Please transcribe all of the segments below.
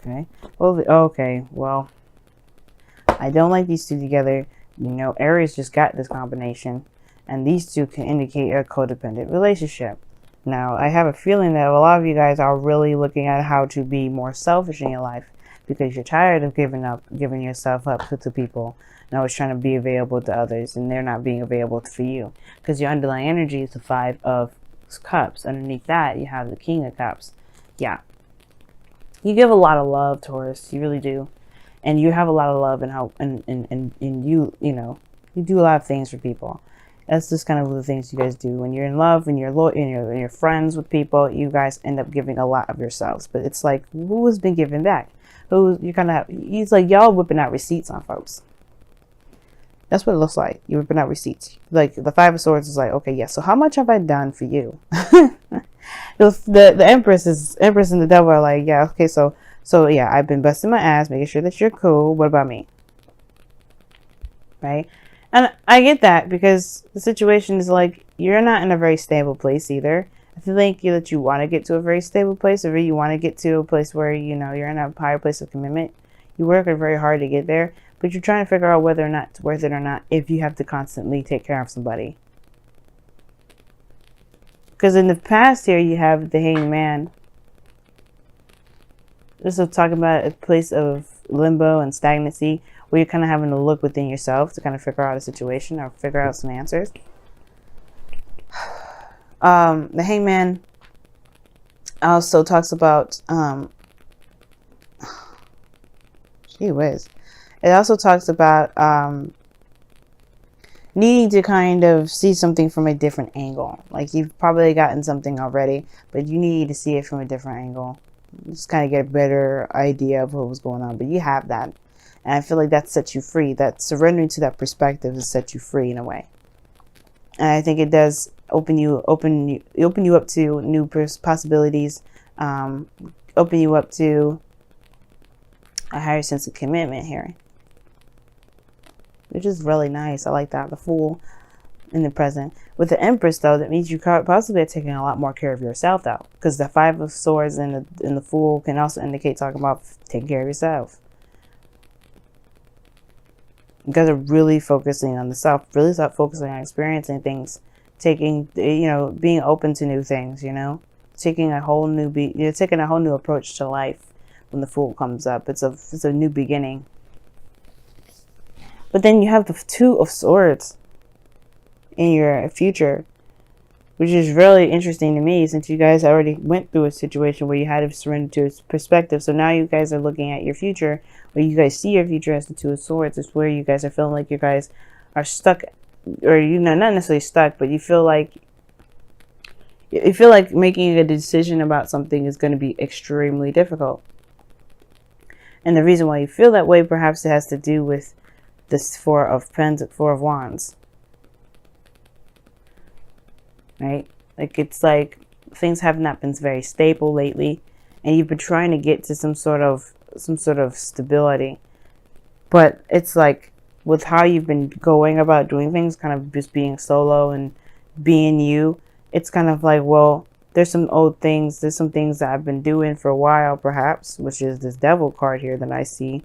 Okay. Well, okay. Well, I don't like these two together. You know, Aries just got this combination, and these two can indicate a codependent relationship. Now, I have a feeling that a lot of you guys are really looking at how to be more selfish in your life because you're tired of giving yourself up to people. And always trying to be available to others, and they're not being available for you because your underlying energy is the Five of Cups. Underneath that, you have the King of Cups. Yeah, you give a lot of love, Taurus. You really do, and you have a lot of love and how and you know you do a lot of things for people. That's just kind of the things you guys do when you're in love and you're friends with people. You guys end up giving a lot of yourselves, but it's like who has been giving back? Who you kind of he's like y'all whipping out receipts on folks. That's what it looks like. You're whipping out receipts. Like the Five of Swords is like, okay, yeah. So how much have I done for you? the Empress and the Devil are like, yeah, okay. So yeah, I've been busting my ass, making sure that you're cool. What about me? Right? And I get that because the situation is like you're not in a very stable place either. I feel like that you want to get to a very stable place, or you want to get to a place where you know you're in a higher place of commitment. You work very hard to get there, but you're trying to figure out whether or not it's worth it or not if you have to constantly take care of somebody. Because in the past here, you have the Hanged Man. This is talking about a place of limbo and stagnancy where you're kind of having to look within yourself to kind of figure out a situation or figure out some answers. The Hanged Man also talks about gee whiz. It also talks about needing to kind of see something from a different angle. Like you've probably gotten something already, but you need to see it from a different angle. Just kind of get a better idea of what was going on. But you have that. And I feel like that sets you free. That surrendering to that perspective has set you free in a way. And I think it does open you up to new possibilities, open you up to a higher sense of commitment here, which is really nice. I like that. The Fool in the present. With the Empress, though, that means you possibly are taking a lot more care of yourself, though, because the Five of Swords and the Fool can also indicate talking about taking care of yourself. You guys are really focusing on the self, really start focusing on experiencing things, taking, you know, being open to new things, you know, taking a whole new you're taking a whole new approach to life. When the Fool comes up, it's a new beginning. But then you have the Two of Swords in your future, which is really interesting to me since you guys already went through a situation where you had to surrender to its perspective. So now you guys are looking at your future, where you guys see your future as the Two of Swords. It's where you guys are feeling like you guys are stuck, or you know, not necessarily stuck, but you feel like making a decision about something is going to be extremely difficult. And the reason why you feel that way, perhaps it has to do with this Four of Wands. Right? Like it's like things have not been very stable lately, and you've been trying to get to some sort of stability. But it's like with how you've been going about doing things, kind of just being solo and being you, it's kind of like, well, there's some things that I've been doing for a while, perhaps, which is this Devil card here that I see.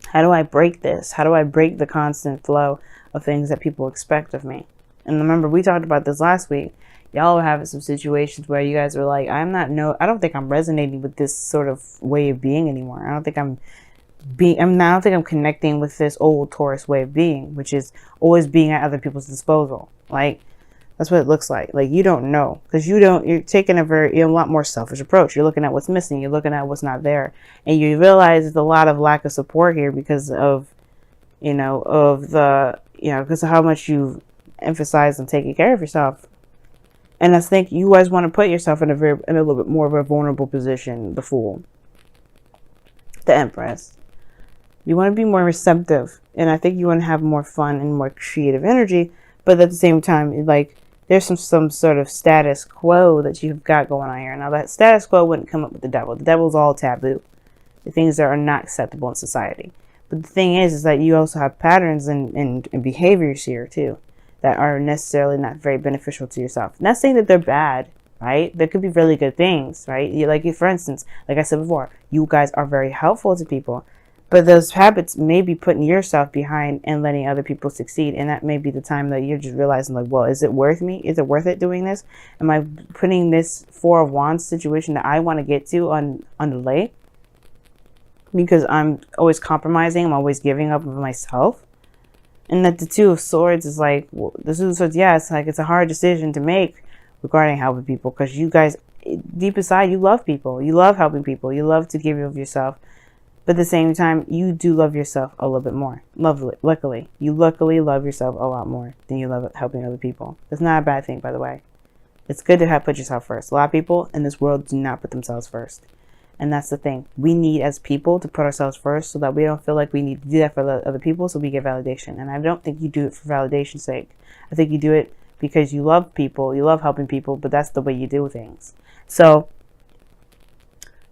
How do I break this? How do I break the constant flow of things that people expect of me? And remember, we talked about this last week. Y'all were having some situations where you guys were like, I don't think I'm resonating with this sort of way of being anymore. I don't think I'm connecting with this old Taurus way of being, which is always being at other people's disposal. Like, that's what it looks like. Like, you don't know, because you're taking a lot more selfish approach. You're looking at what's missing. You're looking at what's not there. And you realize there's a lot of lack of support here because of because of how much you emphasize on taking care of yourself. And I think you guys want to put yourself in a little bit more of a vulnerable position, the Fool. The Empress. You want to be more receptive. And I think you want to have more fun and more creative energy. But at the same time, like, there's some sort of status quo that you've got going on here. Now, that status quo wouldn't come up with the Devil. The Devil's all taboo. The things that are not acceptable in society. But the thing is that you also have patterns and behaviors here, too, that are necessarily not very beneficial to yourself. Not saying that they're bad. right? There could be really good things, right? For instance, like I said before, you guys are very helpful to people, but those habits may be putting yourself behind and letting other people succeed. And that may be the time that you're just realizing, like, well, is it worth me? Is it worth it doing this? Am I putting this Four of Wands situation that I want to get to on delay because I'm always compromising? I'm always giving up of myself. And that the Two of Swords is like, well, the Two of Swords, yeah, it's like it's a hard decision to make regarding helping people, because you guys, deep inside, you love people. You love helping people. You love to give of yourself. But at the same time, you do love yourself a little bit more. Luckily, you luckily love yourself a lot more than you love helping other people. It's not a bad thing, by the way. It's good to put yourself first. A lot of people in this world do not put themselves first. And that's the thing. We need, as people, to put ourselves first so that we don't feel like we need to do that for other people so we get validation. And I don't think you do it for validation's sake. I think you do it because you love people, you love helping people, but that's the way you do things. So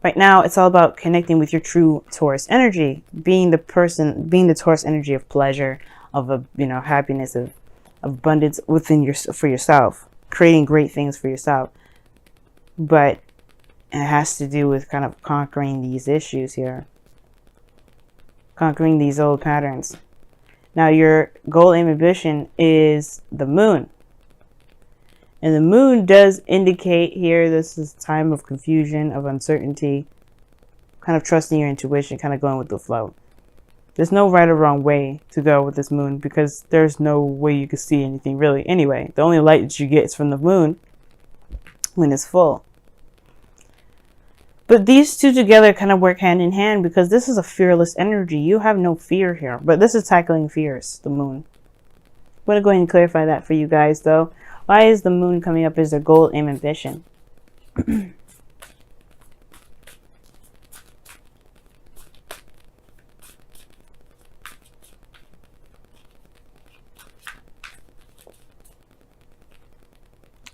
right now, it's all about connecting with your true Taurus energy, being the Taurus energy of pleasure, of happiness, of abundance for yourself, creating great things for yourself. But it has to do with kind of conquering these issues here, conquering these old patterns. Now, your goal and ambition is the Moon. And the Moon does indicate here this is time of confusion, of uncertainty, kind of trusting your intuition, kind of going with the flow. There's no right or wrong way to go with this Moon, because there's no way you can see anything really anyway. The only light that you get is from the Moon when it's full. But these two together kind of work hand in hand, because this is a fearless energy. You have no fear here, but this is tackling fears, the Moon. I'm going to go ahead and clarify that for you guys, though. Why is the Moon coming up as their goal and ambition?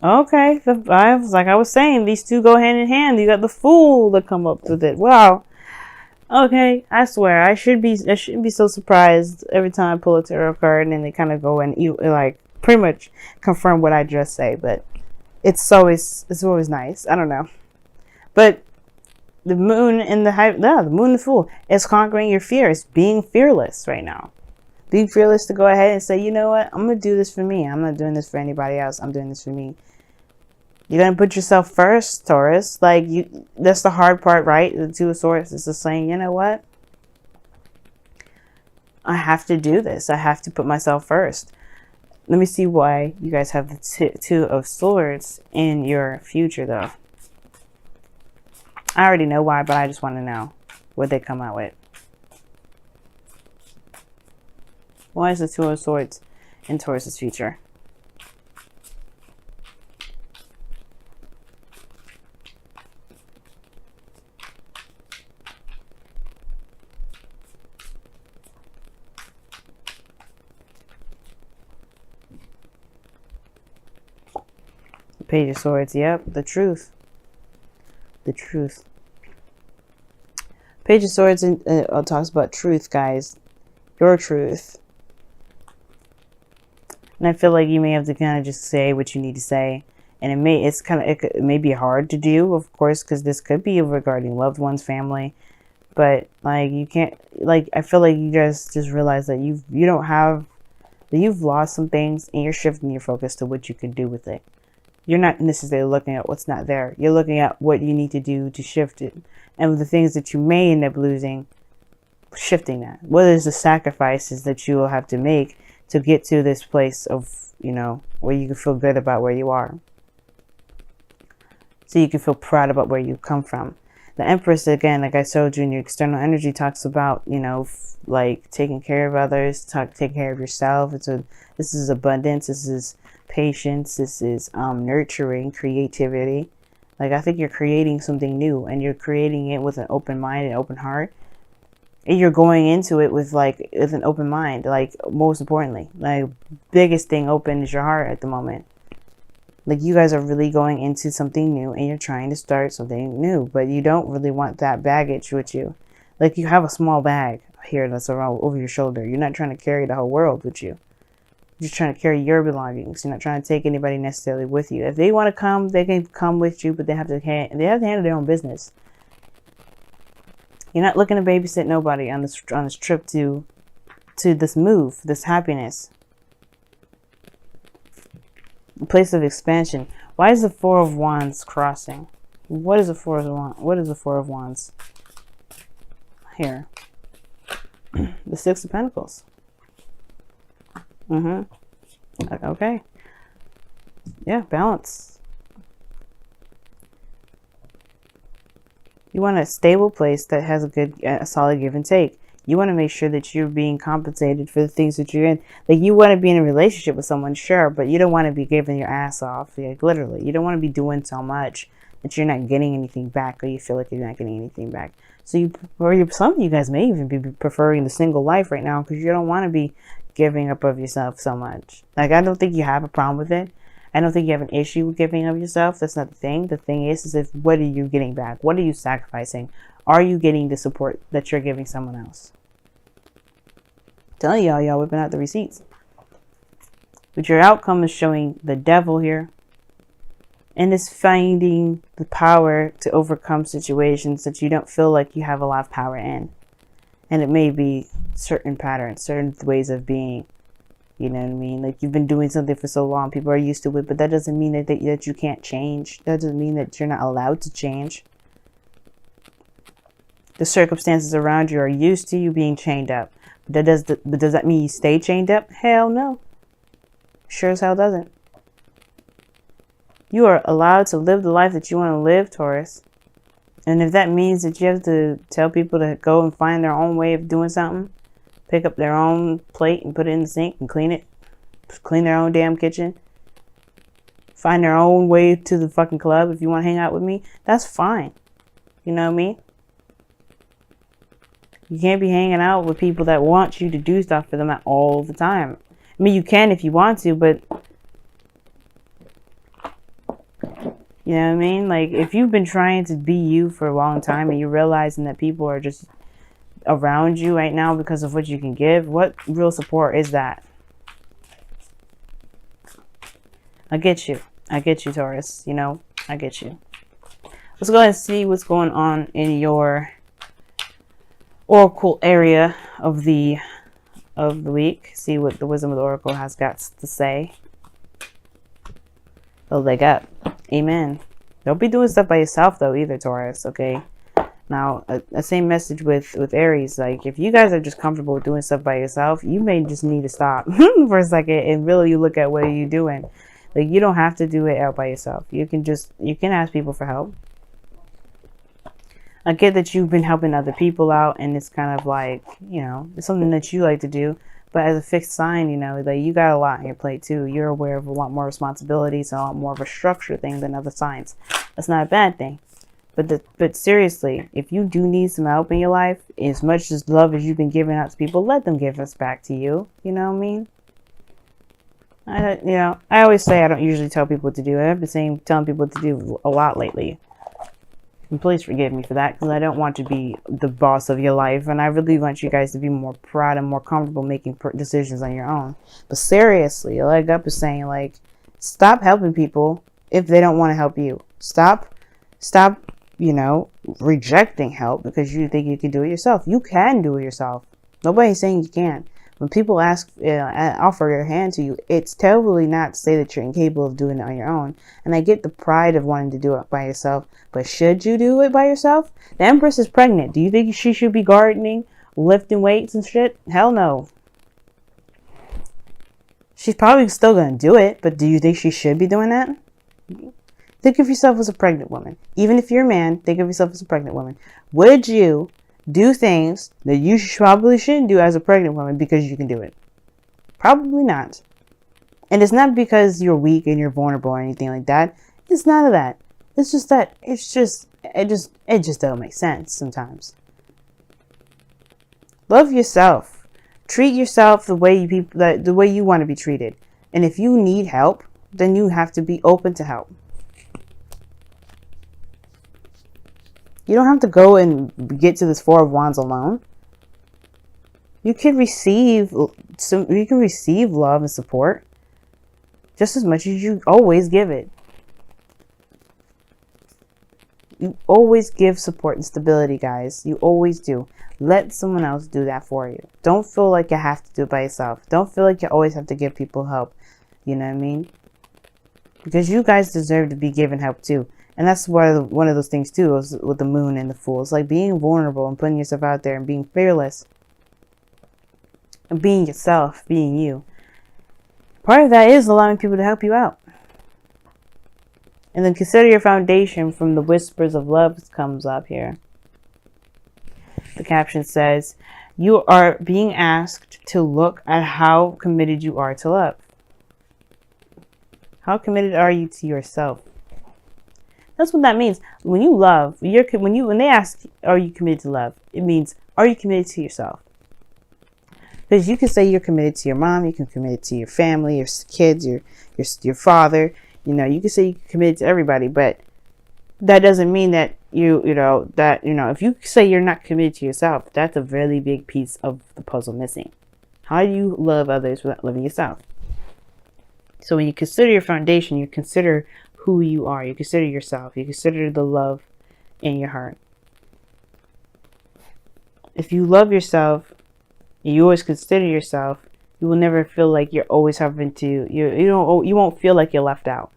Okay, I was saying, these two go hand in hand. You got the Fool to come up with it. Wow. Okay, I swear, I shouldn't be so surprised every time I pull a tarot card and they kind of go and pretty much confirm what I just say. But it's always nice. I don't know. But the Moon and the Moon and the Fool is conquering your fears, being fearless right now. Being fearless to go ahead and say, you know what, I'm going to do this for me. I'm not doing this for anybody else. I'm doing this for me. You're going to put yourself first, Taurus. That's the hard part, right? The Two of Swords is just saying, you know what? I have to do this. I have to put myself first. Let me see why you guys have the Two of Swords in your future, though. I already know why, but I just want to know what they come out with. Why is the Two of Swords in Taurus's future? The Page of Swords, yep, the truth. The truth. Page of Swords talks about truth, guys. Your truth. And I feel like you may have to kind of just say what you need to say. And it may be hard to do, of course, because this could be regarding loved ones, family. But you can't, I feel like you guys just realize that you've lost some things, and you're shifting your focus to what you can do with it. You're not necessarily looking at what's not there. You're looking at what you need to do to shift it. And the things that you may end up losing, shifting that. What is the sacrifices that you will have to make to get to this place of, where you can feel good about where you are. So you can feel proud about where you come from. The Empress, again, like I showed you in your external energy, talks about, taking care of others, taking care of yourself. This is abundance. This is patience. This is nurturing, creativity. I think you're creating something new, and you're creating it with an open mind and open heart. And you're going into it with an open mind. Most importantly, biggest thing open is your heart at the moment. You guys are really going into something new, and you're trying to start something new, but you don't really want that baggage with you. You have a small bag here that's around over your shoulder. You're not trying to carry the whole world with you. You're just trying to carry your belongings. You're not trying to take anybody necessarily with you. If they want to come, they can come with you, but they have to handle their own business. You're not looking to babysit nobody on this trip to this move, this happiness. A place of expansion. Why is the Four of Wands crossing? What is the Four of Wands? What is the Four of Wands? Here. The Six of Pentacles. Okay. Yeah, balance. You want a stable place that has a solid give and take. You want to make sure that you're being compensated for the things that you're in. Like, you want to be in a relationship with someone, sure, but you don't want to be giving your ass off. Like, literally. You don't want to be doing so much that you're not getting anything back, or you feel like you're not getting anything back. So some of you guys may even be preferring the single life right now because you don't want to be giving up of yourself so much. Like, I don't think you have a problem with it. I don't think you have an issue with giving of yourself. That's not the thing. The thing is if what are you getting back? What are you sacrificing? Are you getting the support that you're giving someone else? I'm telling y'all whipping out the receipts. But your outcome is showing the Devil here. And it's finding the power to overcome situations that you don't feel like you have a lot of power in. And it may be certain patterns, certain ways of being. You know what I mean? Like, you've been doing something for so long, people are used to it, but that doesn't mean that you can't change. That doesn't mean that you're not allowed to change. The circumstances around you are used to you being chained up. But does that mean you stay chained up? Hell no. Sure as hell doesn't. You are allowed to live the life that you want to live, Taurus. And if that means that you have to tell people to go and find their own way of doing something, pick up their own plate and put it in the sink and clean it, clean their own damn kitchen, find their own way to the fucking club if you want to hang out with me, that's fine. You know what I mean? You can't be hanging out with people that want you to do stuff for them all the time. I mean, you can if you want to, but you know what I mean? Like, if you've been trying to be you for a long time and you're realizing that people are just around you right now because of what you can give, what real support is that? I get you, Taurus. You know, I get you. Let's go ahead and see what's going on in your oracle area of the week. See what the Wisdom of the Oracle has got to say. Oh, they got. Amen. Don't be doing stuff by yourself though either, Taurus. Okay. Now, the same message with Aries. Like, if you guys are just comfortable with doing stuff by yourself, you may just need to stop for a second and really look at what you're doing. Like, you don't have to do it out by yourself. You can ask people for help. I get that you've been helping other people out, and it's kind of like, you know, it's something that you like to do. But as a fixed sign, you know, like, you got a lot on your plate too. You're aware of a lot more responsibilities and a lot more of a structured thing than other signs. That's not a bad thing. But seriously, if you do need some help in your life, as much as love as you've been giving out to people, let them give us back to you. You know what I mean? I always say I don't usually tell people what to do. I've been telling people what to do a lot lately. And please forgive me for that, because I don't want to be the boss of your life. And I really want you guys to be more proud and more comfortable making decisions on your own. But seriously, like Up is saying, like, stop helping people if they don't want to help you. Stop, you know, rejecting help because you think you can do it yourself. You can do it yourself. Nobody's saying you can't. When people offer their hand to you, it's totally not to say that you're incapable of doing it on your own. And I get the pride of wanting to do it by yourself, but should you do it by yourself? The Empress is pregnant. Do you think she should be gardening, lifting weights and shit? Hell no. She's probably still going to do it, but do you think she should be doing that? Think of yourself as a pregnant woman. Even if you're a man, think of yourself as a pregnant woman. Would you do things that you probably shouldn't do as a pregnant woman because you can do it? Probably not. And it's not because you're weak and you're vulnerable or anything like that. It's none of that. It's just that it just don't make sense sometimes. Love yourself. Treat yourself the way you want to be treated. And if you need help, then you have to be open to help. You don't have to go and get to this Four of Wands alone. You You can receive love and support just as much as you always give it. You always give support and stability, guys. You always do. Let someone else do that for you. Don't feel like you have to do it by yourself. Don't feel like you always have to give people help. You know what I mean? Because you guys deserve to be given help too. And that's one of those things too, is with the moon and the fool. It's like being vulnerable and putting yourself out there and being fearless. And being yourself, being you. Part of that is allowing people to help you out. And then consider your foundation from the whispers of love comes up here. The caption says, you are being asked to look at how committed you are to love. How committed are you to yourself? That's what that means. When you love, when they ask, are you committed to love? It means, are you committed to yourself? Because you can say you're committed to your mom, you can commit to your family, your kids, your father. You know, you can say you're committed to everybody, but that doesn't mean that if you say you're not committed to yourself, that's a really big piece of the puzzle missing. How do you love others without loving yourself? So when you consider your foundation, you consider who you are, you consider yourself, you consider the love in your heart. If you love yourself, and you always consider yourself, you will never feel like you're always having to, you won't feel like you're left out.